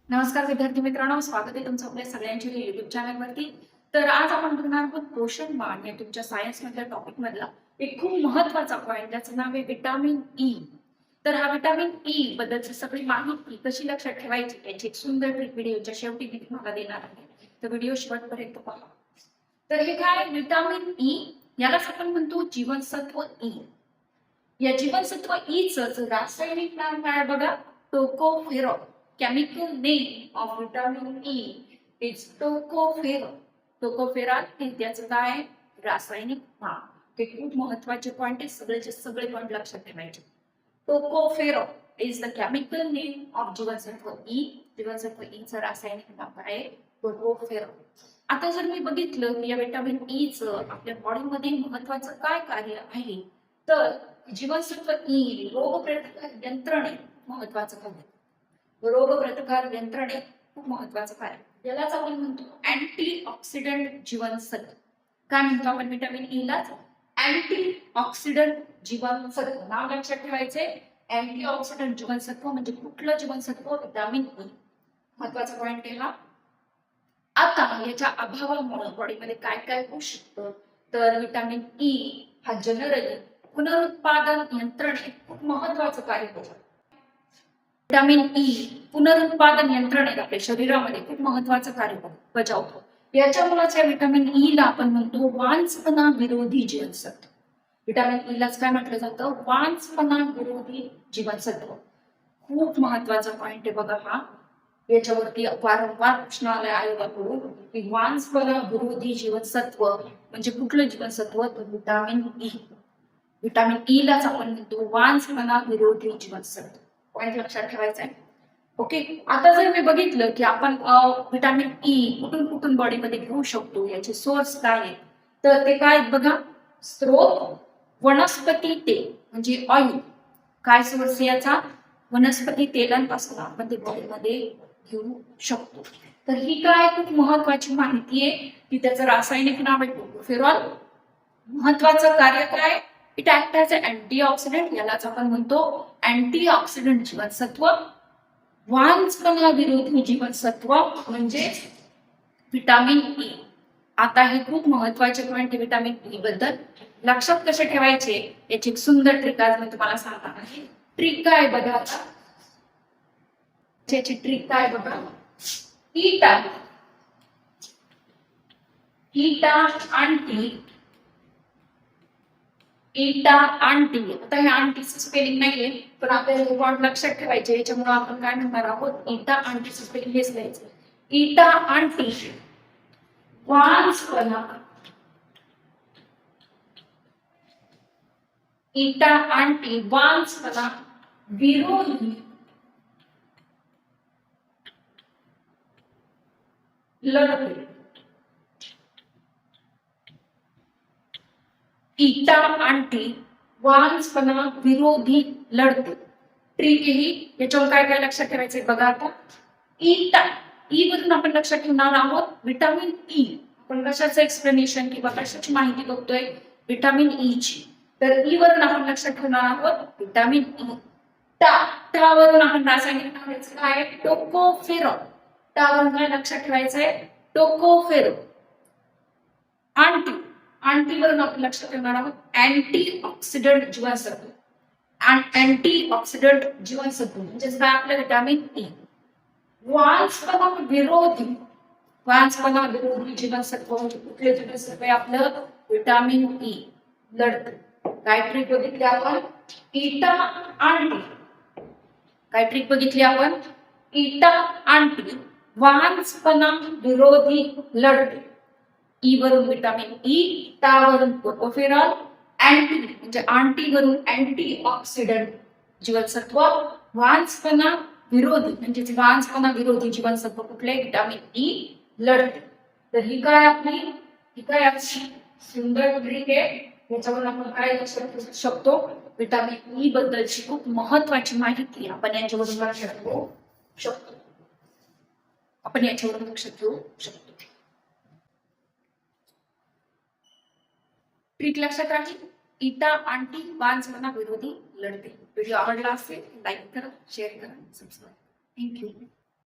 नमस्कार विद्यार्थी मित्रांनो, स्वागत आहे तुमचं आपल्या सगळ्यांच्या युट्यूब चॅनलवरती. तर आज आपण बघणार आहोत पोषणवान या तुमच्या सायन्स मधल्या टॉपिक मधला एक खूप महत्वाचा पॉइंट, ज्याचं नाव आहे विटामिन ई. तर हा विटामिन ई बद्दलची सगळी माहिती कशी लक्षात ठेवायची याची एक सुंदर ट्रिक व्हिडिओच्या शेवटी मी तुम्हाला देणार आहे. तर व्हिडिओ शेवटपर्यंत पहा. तर हे काय विटामिन ई, यालाच आपण म्हणतो जीवनसत्व ई. या जीवनसत्व ई चं रासायनिक नाव काय बघा, tocopherol. Chemical name of vitamin E is tocopherol. Tocopherol हे त्याचं काय रासायनिक नाव. ते खूप महत्वाचे पॉइंट आहे, सगळेचे सगळे पॉइंट लक्षात ठेवायचे. Tocopherol is the chemical name of जीवनसत्व ई. जीवनसत्व ई चं रासायनिक नाव आहे टोकोफेरॉल. आता जर मी बघितलं की या विटामिन ई चं आपल्या बॉडीमध्ये महत्वाचं काय कार्य आहे, तर जीवनसत्व ई रोगप्रतिकार यंत्रणेत महत्वाचं कार्य. रोगप्रतिकार यंत्रणेत खूप महत्वाचं कार्य. यालाच आपण म्हणतो अँटीऑक्सिडंट जीवनसत्व. काय म्हणतो आपण विटामिन ई ला? अँटीऑक्सिडंट जीवनसत्व. नाव लक्षात ठेवायचे, अँटीऑक्सिडंट जीवनसत्व म्हणजे कुठलं जीवनसत्व? Vitamin E. महत्वाचा पॉइंट आहे हा. आता याच्या अभावामुळे बॉडीमध्ये काय काय होऊ शकतं, तर विटामिन ई हा जनरली पुनरुत्पादन यंत्रणेत खूप महत्वाचं कार्य करतो. विटामिन ई पुनरुत्पादन यंत्रणेत आपल्या शरीरामध्ये खूप महत्वाचं कार्य बजावतो. याच्यामुळेच या विटामिन ई ला आपण म्हणतो वांझपणा विरोधी जीवनसत्व. विटामिन ई लाच काय म्हटलं जातं? वांझपणा विरोधी जीवनसत्व. खूप महत्वाचा पॉइंट आहे बघा हा. याच्यावरती वारंवार प्रश्न आले आयोगाकडून की वांझपणा विरोधी जीवनसत्व म्हणजे कुठलं जीवनसत्व? तर विटामिन ई. विटामिन ई लाच आपण म्हणतो वांझपणा विरोधी जीवनसत्व. पॉइंट लक्षात ठेवायचा आहे. ओके. आता जर मी बघितलं की आपण विटामिन ई कुठून कुठून बॉडीमध्ये घेऊ शकतो, याचे सोर्स काय आहेत, तर ते काय बघा. स्त्रोत वनस्पती तेल म्हणजे ऑइल. काय सोर्स याचा? वनस्पती तेलांपासून आपण ते बॉडीमध्ये घेऊ शकतो. तर ही काय खूप महत्वाची माहिती आहे की त्याचं रासायनिक नाव आहे टोकोफेरॉल. महत्वाचं कार्य काय? It act as a antioxidant. यालाच आपण म्हणतो अँटीऑक्सिडंट जीवनसत्व. वांझपणा विरोधी जीवनसत्व म्हणजे विटामिन ई. आता हे खूप महत्वाचे पॉइंट आहे विटामिन ई बद्दल. लक्षात कसे ठेवायचे याची एक सुंदर ट्रिक आज मी तुम्हाला सांगणार आहे. ट्रिक काय बघा आता. त्याची ट्रिक काय बघा. ईटा ईटा आंटी ईटा आंटी. आता हे आंटीचं स्पेलिंग नाहीये, पण आपल्याला पॉइंट लक्षात ठेवायचे. याच्यामुळे आपण काय म्हणणार आहोत, ईटा आंटीचं स्पेलिंग हेच लिहायचं. ईटा आंटी वांझपणा. ईटा आंटी वांझपणा विरोधी लढते. ईटा आंटी वांझपणा विरोधी लढते. ट्रिक ही. याच्यावर काय काय लक्षात ठेवायचंय बघा आता. ईटा ई वरून आपण लक्षात ठेवणार आहोत विटामिन ई. आपण कशाचं एक्सप्लेनेशन किंवा कशाची माहिती बघतोय? विटामिन ई ची. तर ई वरून आपण लक्षात ठेवणार आहोत विटामिन ई. टा वरून आपण रासायनिक नाव घ्यायचं काय? टोकोफेरॉल. टा वरून काय लक्षात ठेवायचंय? टोकोफेरॉल. आंटी आंटी वरून आपण लक्षात ठेवणार आहोत अँटीऑक्सिडंट जीवनसत्व. अँटीऑक्सिडंट जीवनसत्व म्हणजे काय? आपलं विटामिन ई. वांझपणा विरोधी जीवनसत्व म्हणजे कुठले जीवनसत्व आहे? आपलं विटामिन ई. लढते. काय ट्रिक बघितली आपण? ईटा आंटी. काय ट्रिक बघितली आपण? ईटा आंटी वांझपणा विरोधी लढते. ई वरून विटामिन ई, टा वरून टोकोफेरॉल, अँटी म्हणजे आंटी वरून अँटीऑक्सिडंट जीवनसत्व, वांझपणा विरोधी म्हणजे वांझपणा विरोधी जीवनसत्व कुठले? विटामिन ई लढते. तर ही काय आपली सुंदर ट्रिक आहे. याच्यावरून आपण काय लक्षात ठेवू शकतो? विटामिन ई बद्दलची खूप महत्वाची माहिती आपण याच्यावरून लक्षात ठेवू शकतो. आपण याच्यावरून लक्षात ठेवू शकतो. ट्रिक लक्षात राहील. ईटा आंटी वांझपणा विरोधी लढते. व्हिडिओ आवडला असेल लाईक करा, शेअर करा, सबस्क्राईब. थँक्यू.